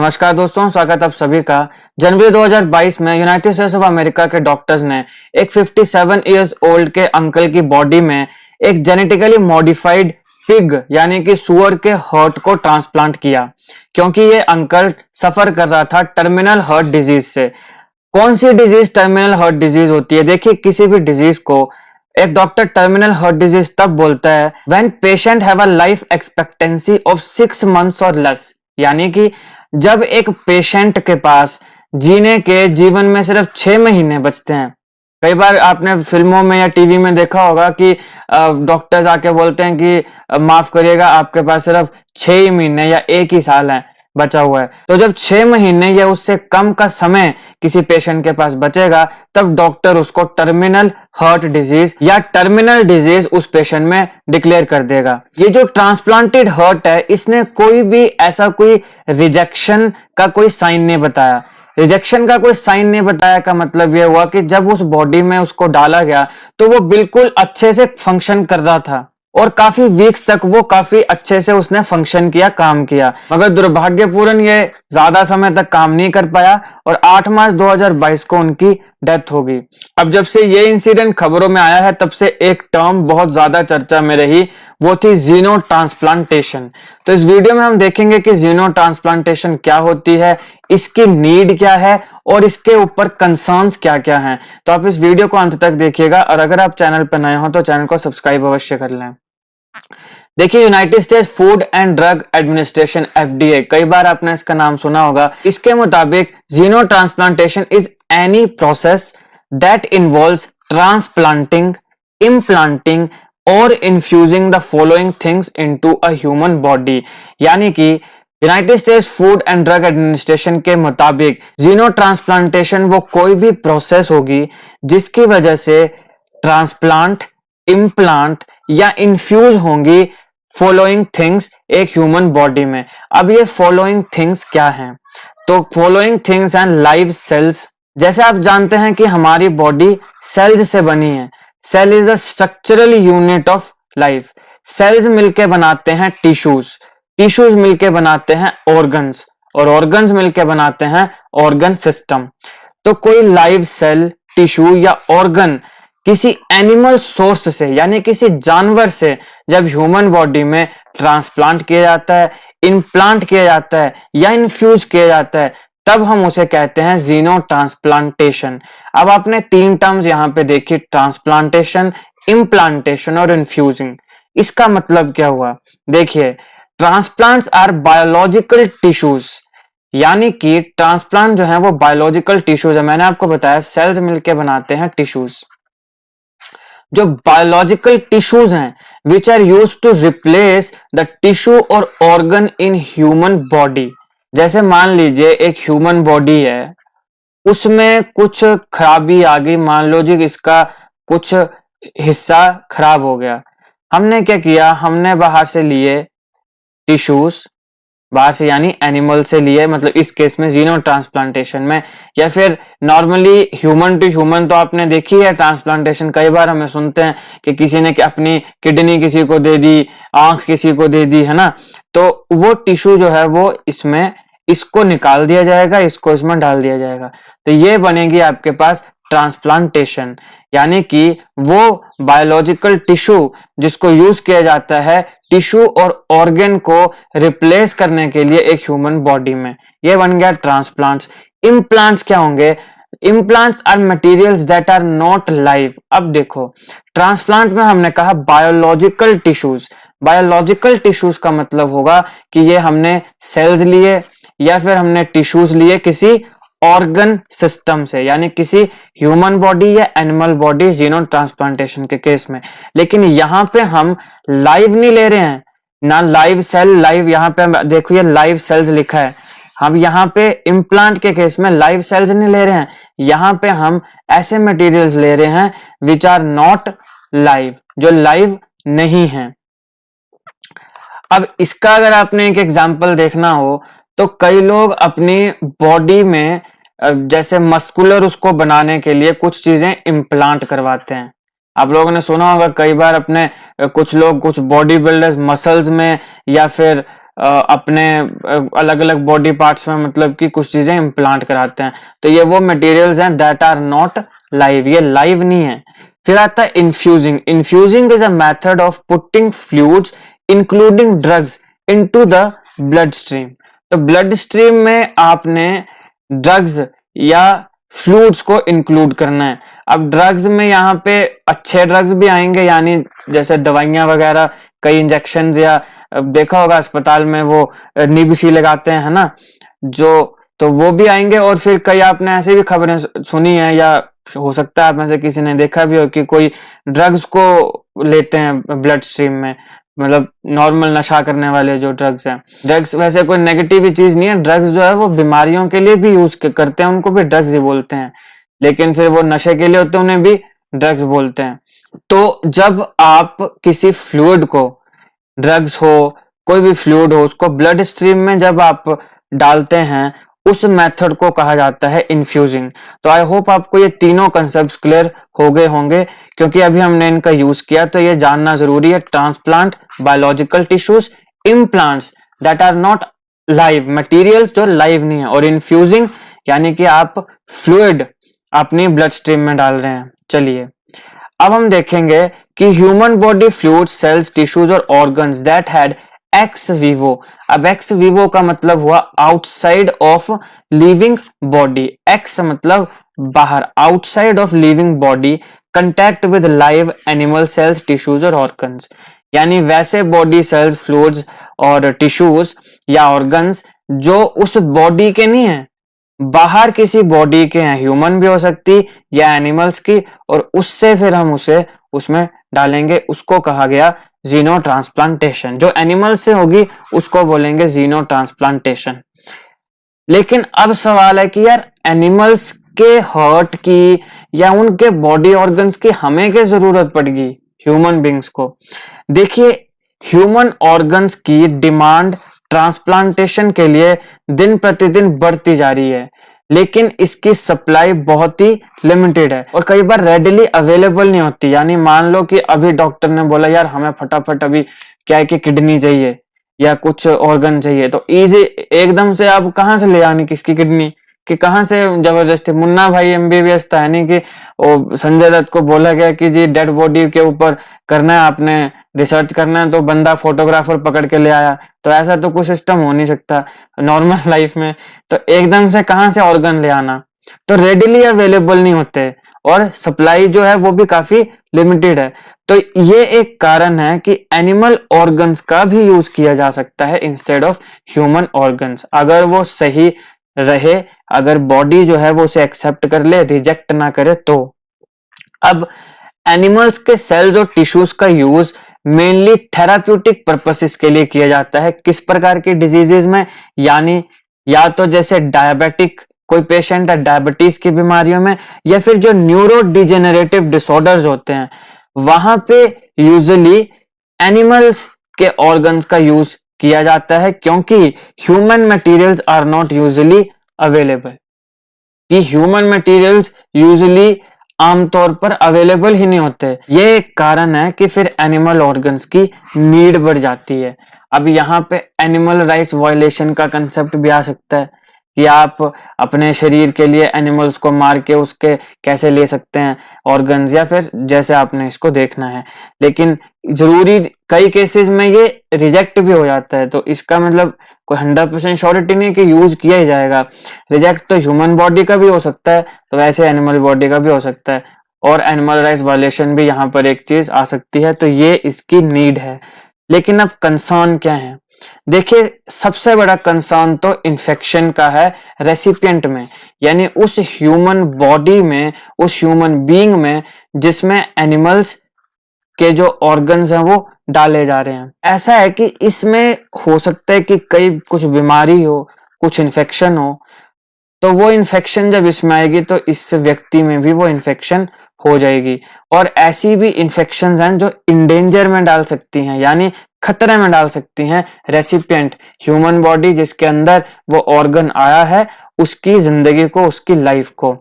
नमस्कार दोस्तों, स्वागत आप सभी का। जनवरी 2022 में यूनाइटेड स्टेट्स ऑफ अमेरिका के डॉक्टर्स ने एक 57 इयर्स ओल्ड के अंकल की बॉडी में एक जेनेटिकली मॉडिफाइड पिग यानी कि सुअर के हार्ट को ट्रांसप्लांट किया, क्योंकि ये अंकल सफर कर रहा था टर्मिनल हार्ट डिजीज से। कौन सी डिजीज टर्मिनल हार्ट डिजीज होती है? देखिए, किसी भी डिजीज को एक डॉक्टर टर्मिनल हार्ट डिजीज तब बोलता है when patient have a life expectancy of 6 months और लेस, यानी कि जब एक पेशेंट के पास जीने के जीवन में सिर्फ 6 महीने बचते हैं। कई बार आपने फिल्मों में या टीवी में देखा होगा कि डॉक्टर्स आके बोलते हैं कि माफ करिएगा, आपके पास सिर्फ 6 ही महीने या 1 ही साल है बचा हुआ है। तो जब 6 महीने या उससे कम का समय किसी पेशेंट के पास बचेगा, तब डॉक्टर उसको टर्मिनल हार्ट डिजीज या टर्मिनल डिजीज उस पेशेंट में डिक्लेयर कर देगा। ये जो ट्रांसप्लांटेड हार्ट है, इसने कोई भी ऐसा कोई रिजेक्शन का कोई साइन नहीं बताया। रिजेक्शन का कोई साइन नहीं बताया का मतलब यह हुआ कि जब उस बॉडी में उसको डाला गया तो वो बिल्कुल अच्छे से फंक्शन कर रहा था और काफी वीक्स तक वो काफी अच्छे से उसने फंक्शन किया, काम किया। मगर दुर्भाग्यपूर्ण ये ज्यादा समय तक काम नहीं कर पाया और 8 मार्च 2022 को उनकी डेथ हो गई। अब जब से ये इंसिडेंट खबरों में आया है, तब से एक टर्म बहुत ज्यादा चर्चा में रही, वो थी जीनो ट्रांसप्लांटेशन। तो इस वीडियो में हम देखेंगे कि जीनो ट्रांसप्लांटेशन क्या होती है, इसकी नीड क्या है और इसके ऊपर कंसर्न्स क्या क्या हैं। तो आप इस वीडियो को अंत तक देखिएगा और अगर आप चैनल पर नए हो तो चैनल को सब्सक्राइब अवश्य कर लें। देखिए, United States Food and Drug administration FDA, कई बार आपने इसका नाम सुना होगा। इसके मुताबिक xeno transplantation is any process that involves transplanting, implanting और infusing the following things into a human body. यानी कि United States Food and Drug Administration के मुताबिक जीनो ट्रांसप्लांटेशन वो कोई भी प्रोसेस होगी जिसकी वजह से ट्रांसप्लांट, इम्प्लांट या इन्फ्यूज होंगी फॉलोइंग थिंग्स एक ह्यूमन बॉडी में। अब ये फॉलोइंग थिंग्स क्या हैं? तो following things and live cells. जैसे आप जानते हैं कि हमारी बॉडी सेल्स से बनी है। Cell is a structural unit of life. Cells मिलके बनाते हैं टिश्यूज, टिश्यूज मिलके बनाते हैं ऑर्गन्स और ऑर्गन्स मिलके बनाते हैं ऑर्गन सिस्टम। तो कोई लाइव सेल, टिश्यू या ऑर्गन किसी एनिमल सोर्स से यानी किसी जानवर से जब ह्यूमन बॉडी में ट्रांसप्लांट किया जाता है, इम्प्लांट किया जाता है या इन्फ्यूज किया जाता है, तब हम उसे कहते हैं जीनो ट्रांसप्लांटेशन। अब आपने 3 टर्म्स यहां पे देखी, ट्रांसप्लांटेशन, इम्प्लांटेशन और इन्फ्यूजिंग। इसका मतलब क्या हुआ? देखिए, ट्रांसप्लांट्स आर बायोलॉजिकल टिश्यूज, यानी कि ट्रांसप्लांट जो है वो बायोलॉजिकल टिश्यूज है। मैंने आपको बताया सेल्स मिलके बनाते हैं टिश्यूज। जो बायोलॉजिकल टिश्यूज हैं which are use to replace the tissue और ऑर्गन इन ह्यूमन बॉडी। जैसे मान लीजिए एक ह्यूमन बॉडी है, उसमें कुछ खराबी आ गई, मान लो जी इसका कुछ हिस्सा खराब हो गया। हमने क्या किया, हमने बाहर से लिए टिश्यूज, बाहर से यानी एनिमल से लिए, मतलब इस केस में जीनो ट्रांसप्लांटेशन में, या फिर नॉर्मली ह्यूमन टू ह्यूमन तो आपने देखी है ट्रांसप्लांटेशन। कई बार हमें सुनते हैं कि किसी ने अपनी किडनी किसी को दे दी, आंख किसी को दे दी, है ना। तो वो टिश्यू जो है वो इसमें, इसको निकाल दिया जाएगा, इसको इसमें डाल दिया जाएगा, तो ये बनेगी आपके पास ट्रांसप्लांटेशन। यानी कि वो बायोलॉजिकल टिश्यू जिसको यूज किया जाता है टिश्यू और ऑर्गन को रिप्लेस करने के लिए एक ह्यूमन बॉडी में, ये बन गया ट्रांसप्लांट्स। इम्प्लांट्स क्या होंगे? Implants are materials that are not live. अब देखो, ट्रांसप्लांट में हमने कहा बायोलॉजिकल टिश्यूज। बायोलॉजिकल टिश्यूज का मतलब होगा कि ये हमने सेल्स लिए या फिर हमने टिश्यूज लिए किसी ऑर्गन सिस्टम से, यानी किसी ह्यूमन बॉडी या एनिमल बॉडी जीनो ट्रांसप्लांटेशन के केस में। लेकिन यहां पे हम लाइव नहीं ले रहे हैं ना, लाइव सेल, लाइव यहां पे देखो ये लाइव सेल्स लिखा है। हम यहाँ पे इम्प्लांट के केस में लाइव सेल्स नहीं ले रहे हैं, यहाँ पे हम ऐसे मटेरियल्स ले रहे हैं विच आर नॉट लाइव, जो लाइव नहीं है। अब इसका अगर आपने एक एग्जांपल देखना हो तो कई लोग अपनी बॉडी में जैसे मस्कुलर उसको बनाने के लिए कुछ चीजें इम्प्लांट करवाते हैं। आप लोगों ने सुना होगा कई बार अपने कुछ लोग, कुछ बॉडी बिल्डर्स मसल्स में या फिर अपने अलग अलग बॉडी पार्ट्स में मतलब कि कुछ चीजें इम्प्लांट कराते हैं। तो ये वो मटेरियल्स हैं दैट आर नॉट लाइव, ये लाइव नहीं है। फिर आता है infusing. Infusing is a method of putting fluids including drugs into the blood stream. तो ब्लड स्ट्रीम में आपने ड्रग्स या फ्लूइड्स को इंक्लूड करना है। अब ड्रग्स में यहाँ पे अच्छे ड्रग्स भी आएंगे, यानी जैसे दवाइयां वगैरह, कई इंजेक्शन, या देखा होगा अस्पताल में वो नीब सी लगाते हैं, है ना, जो, तो वो भी आएंगे। और फिर कई आपने ऐसी भी खबरें सुनी है, या हो सकता है आप में से किसी ने देखा भी हो कि कोई ड्रग्स को लेते हैं ब्लड स्ट्रीम में, मतलब नॉर्मल नशा करने वाले जो ड्रग्स हैं। ड्रग्स वैसे कोई नेगेटिव चीज नहीं है, ड्रग्स जो है वो बीमारियों के लिए भी यूज करते हैं, उनको भी ड्रग्स ही बोलते हैं, लेकिन फिर वो नशे के लिए होते हैं, उन्हें भी ड्रग्स बोलते हैं। तो जब आप किसी फ्लूइड को, ड्रग्स हो, कोई भी फ्लूइड हो, उसको ब्लड स्ट्रीम में जब आप डालते हैं, उस मेथड को कहा जाता है इन्फ्यूजिंग। तो आई होप आपको ये तीनों कंसेप्ट क्लियर हो गए होंगे, क्योंकि अभी हमने इनका यूज किया, तो ये जानना जरूरी है। Transplant, biological tissues, implants that are not live, material जो लाइव नहीं है, और इन्फ्यूजिंग यानी कि आप फ्लूइड अपनी ब्लड स्ट्रीम में डाल रहे हैं। चलिए अब हम देखेंगे कि human body fluid, cells, tissues और organs that had ex vivo. अब एक्स वीवो का मतलब हुआ outside of living body. Ex मतलब बाहर, outside of living body, contact with live animal cells, tissues और ऑर्गन्स। यानी वैसे बॉडी सेल्स, फ्लूइड्स और टिश्यूज या ऑर्गन्स जो उस बॉडी के नहीं है, बाहर किसी बॉडी के हैं, ह्यूमन भी हो सकती या एनिमल्स की, और उससे फिर हम उसे उसमें डालेंगे, उसको कहा गया जीनो ट्रांसप्लांटेशन। जो एनिमल से होगी उसको बोलेंगे जीनो ट्रांसप्लांटेशन। लेकिन अब सवाल है कि यार एनिमल्स के हार्ट की या उनके बॉडी ऑर्गन्स की हमें क्या जरूरत पड़ेगी ह्यूमन बींग्स को? देखिए, ह्यूमन ऑर्गन्स की डिमांड ट्रांसप्लांटेशन के लिए दिन प्रतिदिन बढ़ती जा रही है, लेकिन इसकी सप्लाई बहुत ही लिमिटेड है और कई बार रेडिली अवेलेबल नहीं होती। यानी मान लो कि अभी डॉक्टर ने बोला यार हमें फटाफट अभी क्या है कि किडनी चाहिए या कुछ ऑर्गन चाहिए, तो इजी एकदम से आप कहाँ से ले आनी किसकी किडनी, कि कहाँ से जबरदस्ती। मुन्ना भाई एमबीबीएस था, नहीं कि वो संजय दत्त को बोला गया कि जी डेड बॉडी के ऊपर करना है, आपने रिसर्च करना है, तो बंदा फोटोग्राफर पकड़ के ले आया। तो ऐसा तो कोई सिस्टम हो नहीं सकता नॉर्मल लाइफ में, तो एकदम से कहाँ से ऑर्गन ले आना, तो रेडिली अवेलेबल नहीं होते और सप्लाई जो है वो भी काफी लिमिटेड है। तो ये एक कारण है कि एनिमल ऑर्गन्स का भी यूज किया जा सकता है इंस्टेड ऑफ ह्यूमन ऑर्गन्स, अगर वो सही रहे, अगर बॉडी जो है वो उसे एक्सेप्ट कर ले, रिजेक्ट ना करे तो। अब एनिमल्स के सेल्स और टिश्यूज का यूज मेनली थेराप्यूटिक पर्पसेस के लिए किया जाता है। किस प्रकार की डिजीजेस में? यानी या तो जैसे डायबिटिक कोई पेशेंट है, डायबिटीज की बीमारियों में, या फिर जो न्यूरो डिजेनरेटिव डिसऑर्डर्स होते हैं वहां पे यूजुअली एनिमल्स के ऑर्गन्स का यूज किया जाता है, क्योंकि human materials are not usually available. कि ह्यूमन मटेरियल्स यूजुअली आमतौर पर अवेलेबल ही नहीं होते। ये एक कारण है कि फिर एनिमल ऑर्गन्स की नीड बढ़ जाती है। अब यहाँ पे एनिमल राइट्स वायलेशन का कंसेप्ट भी आ सकता है कि आप अपने शरीर के लिए एनिमल्स को मार के उसके कैसे ले सकते हैं ऑर्गन्स, या फिर जैसे आपने इसको देखना है। लेकिन जरूरी कई केसेस में ये रिजेक्ट भी हो जाता है, तो इसका मतलब कोई 100% श्योरिटी नहीं कि यूज किया ही जाएगा। रिजेक्ट तो ह्यूमन बॉडी का भी हो सकता है, तो वैसे एनिमल बॉडी का भी हो सकता है, और एनिमल राइट्स वायलेशन भी यहाँ पर एक चीज आ सकती है। तो ये इसकी नीड है। लेकिन अब कंसर्न क्या है? देखिए, सबसे बड़ा कंसर्न तो इन्फेक्शन का है रेसिपिएंट में, यानी उस ह्यूमन बॉडी में, उस ह्यूमन बीइंग में जिसमें एनिमल्स के जो ऑर्गन्स हैं वो डाले जा रहे हैं। ऐसा है कि इसमें हो सकता है कि कई कुछ बीमारी हो, कुछ इन्फेक्शन हो, तो वो इन्फेक्शन जब इसमें आएगी तो इस व्यक्ति में भी वो इन्फेक्शन हो जाएगी। और ऐसी भी इन्फेक्शंस हैं जो इंडेंजर में डाल सकती हैं, यानी खतरे में डाल सकती हैं रेसिपिएंट, ह्यूमन बॉडी जिसके अंदर वो ऑर्गन आया है, उसकी जिंदगी को, उसकी लाइफ को।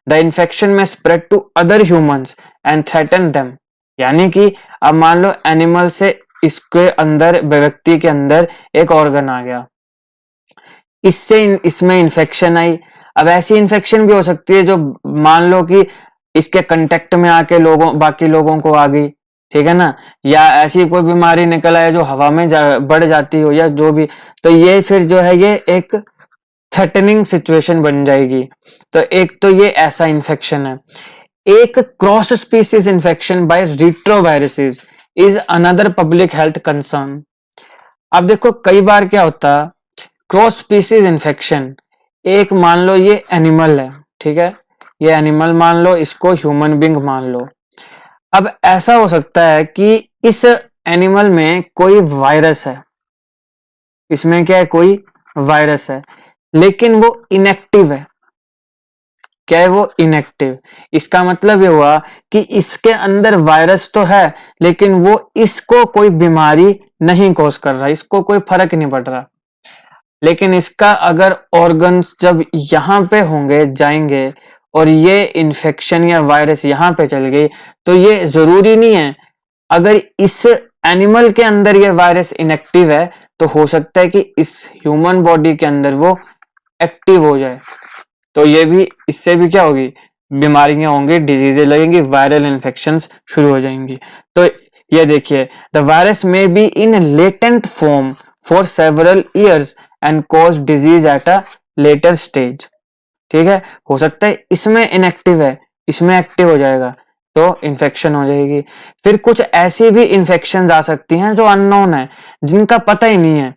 द इन्फेक्शन में spread to other humans and threaten them. यानी कि अब मान लो एनिमल से इसके अंदर, व्यक्ति के अंदर एक ऑर्गन आ गया, इससे इसमें इन्फेक्शन आई। अब ऐसी इन्फेक्शन भी हो सकती है जो मान लो कि इसके कांटेक्ट में आके बाकी लोगों को आ गई, ठीक है ना, या ऐसी कोई बीमारी निकल आए जो हवा में बढ़ जाती हो या जो भी, तो ये फिर जो है ये एक थ्रेटनिंग सिचुएशन बन जाएगी। तो एक तो ये ऐसा इन्फेक्शन है। एक cross species infection by retroviruses is another public health concern. अब देखो कई बार क्या होता, क्रॉस स्पीसीज इन्फेक्शन, एक मान लो ये एनिमल है, ठीक है, ये एनिमल मान लो, इसको ह्यूमन बीइंग मान लो। अब ऐसा हो सकता है कि इस एनिमल में कोई वायरस है, इसमें क्या है, कोई वायरस है, लेकिन वो इनएक्टिव है। क्या है वो? इनएक्टिव। इसका मतलब ये हुआ कि इसके अंदर वायरस तो है, लेकिन वो इसको कोई बीमारी नहीं कॉज कर रहा, इसको कोई फर्क नहीं पड़ रहा। लेकिन इसका अगर ऑर्गन्स जब यहां पे होंगे, जाएंगे, और ये इन्फेक्शन या वायरस यहां पे चल गई, तो ये जरूरी नहीं है, अगर इस एनिमल के अंदर ये वायरस इनएक्टिव है तो हो सकता है कि इस ह्यूमन बॉडी के अंदर वो एक्टिव हो जाए। तो ये भी, इससे भी क्या होगी, बीमारियां होंगी, डिजीजेज लगेंगी, वायरल इन्फेक्शंस शुरू हो जाएंगी। तो ये देखिए, द वायरस में be in latent form for several years and cause disease at a later stage. ठीक है, हो सकता है इसमें इनएक्टिव है, इसमें एक्टिव हो जाएगा तो इन्फेक्शन हो जाएगी। फिर कुछ ऐसी भी इन्फेक्शन आ सकती हैं जो अननोन है, जिनका पता ही नहीं है,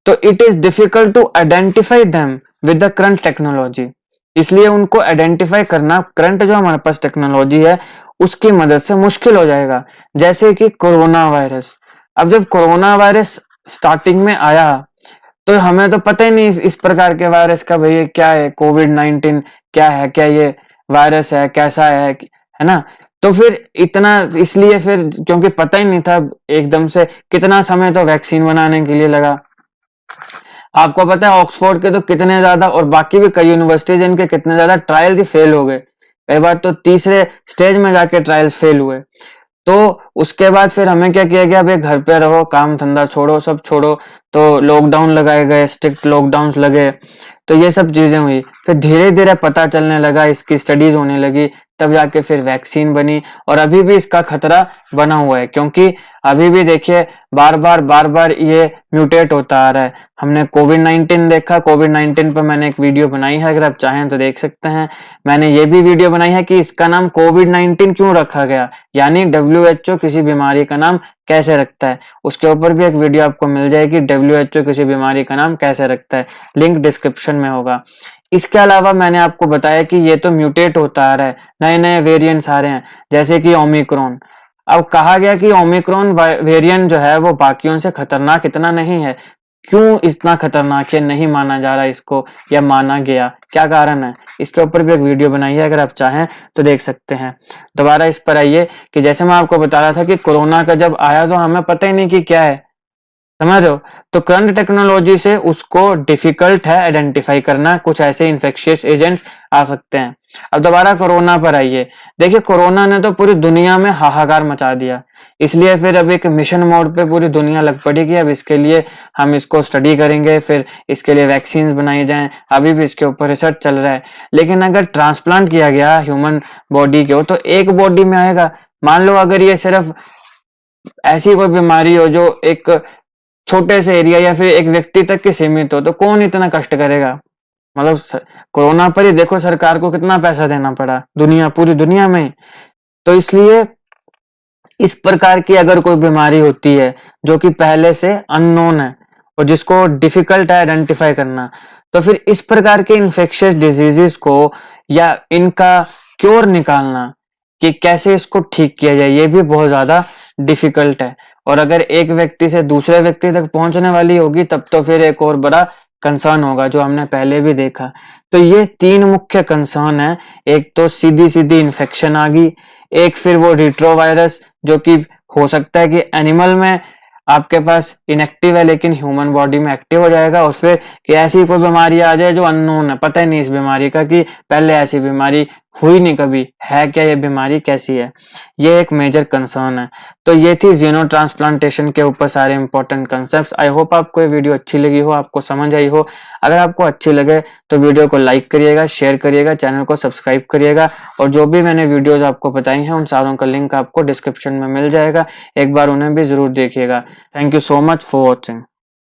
तो it is difficult to identify them with the current technology. इसलिए उनको आइडेंटिफाई करना करंट जो हमारे पास टेक्नोलॉजी है उसकी मदद से मुश्किल हो जाएगा। जैसे कि कोरोना वायरस। अब जब कोरोना वायरस स्टार्टिंग में आया तो हमें तो पता ही नहीं इस प्रकार के वायरस का, भैया क्या है कोविड-19, क्या है, क्या ये वायरस है, कैसा है ना। तो फिर इतना, इसलिए फिर क्योंकि पता ही नहीं था, एकदम से कितना समय तो वैक्सीन बनाने के लिए लगा। आपको पता है ऑक्सफोर्ड के तो कितने ज्यादा, और बाकी भी कई यूनिवर्सिटीज इनके कितने ज्यादा ट्रायल्स ही फेल हो गए, कई बार तो तीसरे स्टेज में जाके ट्रायल्स फेल हुए। तो उसके बाद फिर हमें क्या किया गया, भाई घर पे रहो, काम धंधा छोड़ो, सब छोड़ो, तो लॉकडाउन लगाए गए, स्ट्रिक्ट लॉकडाउन लगे, तो ये सब चीजें हुई। फिर धीरे धीरे पता चलने लगा, इसकी स्टडीज होने लगी, तब जाके फिर वैक्सीन बनी, और अभी भी इसका खतरा बना हुआ है, क्योंकि अभी भी देखिए बार बार ये म्यूटेट होता आ रहा है। हमने कोविड-19 देखा, कोविड-19 पर मैंने एक वीडियो बनाई है, अगर आप चाहें तो देख सकते हैं। मैंने ये भी वीडियो बनाई है कि इसका नाम कोविड-19 क्यों रखा गया, यानी WHO किसी बीमारी का नाम कैसे रखता है, उसके ऊपर भी एक वीडियो आपको मिल जाएगी, WHO किसी बीमारी का नाम कैसे रखता है, लिंक डिस्क्रिप्शन में होगा। इसके अलावा मैंने आपको बताया कि ये तो म्यूटेट होता आ रहा है, नए नए वेरिएंट्स आ रहे हैं, जैसे कि ओमिक्रॉन। अब कहा गया कि ओमिक्रॉन वेरिएंट जो है वो बाकियों से खतरनाक इतना नहीं है। क्यों इतना खतरनाक है, नहीं माना जा रहा इसको, या माना गया, क्या कारण है, इसके ऊपर भी एक वीडियो बनाई है, अगर आप चाहें तो देख सकते हैं। दोबारा इस पर आइए कि जैसे मैं आपको बता रहा था कि कोरोना का जब आया तो हमें पता ही नहीं कि क्या है, समझ रहे हो, तो करंट टेक्नोलॉजी से उसको डिफिकल्ट है आइडेंटिफाई करना, कुछ ऐसे इन्फेक्शियस एजेंट्स आ सकते हैं। अब दोबारा कोरोना पर आइए। देखिए कोरोना ने तो पूरी दुनिया में हाहाकार मचा दिया, इसलिए फिर अब एक मिशन मोड पे पूरी दुनिया लग पड़ी कि अब इसके लिए हम इसको स्टडी करेंगे, फिर इसके लिए वैक्सीन बनाई जाएं, अभी भी इसके ऊपर रिसर्च चल रहा है। लेकिन अगर ट्रांसप्लांट किया गया ह्यूमन बॉडी को तो एक बॉडी में आएगा। मान लो अगर ये सिर्फ ऐसी कोई बीमारी हो जो एक छोटे से एरिया या फिर एक व्यक्ति तक के सीमित हो, तो कौन इतना कष्ट करेगा। मतलब कोरोना पर ही देखो सरकार को कितना पैसा देना पड़ा, पूरी दुनिया में। तो इसलिए इस प्रकार की अगर कोई बीमारी होती है जो कि पहले से अननोन है और जिसको डिफिकल्ट है आइडेंटिफाई करना, तो फिर इस प्रकार के इन्फेक्शियस डिजीजेस को या इनका क्योर निकालना, कि कैसे इसको ठीक किया जाए, ये भी बहुत ज्यादा डिफिकल्ट है। और अगर एक व्यक्ति से दूसरे व्यक्ति तक पहुंचने वाली होगी तब तो फिर एक और बड़ा कंसर्न होगा, जो हमने पहले भी देखा। तो ये तीन मुख्य कंसर्न है, एक तो सीधी सीधी इन्फेक्शन आ गई, एक फिर वो रिट्रोवायरस जो कि हो सकता है कि एनिमल में आपके पास इनएक्टिव है लेकिन ह्यूमन बॉडी में एक्टिव हो जाएगा, और फिर कि ऐसी कोई बीमारी आ जाए जो अननोन है, पता ही नहीं इस बीमारी का कि पहले ऐसी बीमारी हुई नहीं कभी, है क्या ये बीमारी, कैसी है, ये एक मेजर कंसर्न है। तो ये थी जीनो ट्रांसप्लांटेशन के ऊपर सारे इंपॉर्टेंट कंसेप्ट्स। आई होप आपको ये वीडियो अच्छी लगी हो, आपको समझ आई हो। अगर आपको अच्छी लगे तो वीडियो को लाइक करिएगा, शेयर करिएगा, चैनल को सब्सक्राइब करिएगा, और जो भी मैंने वीडियोज आपको बताई हैं उन सारों का लिंक आपको डिस्क्रिप्शन में मिल जाएगा, एक बार उन्हें भी जरूर देखिएगा। Thank you so much for watching.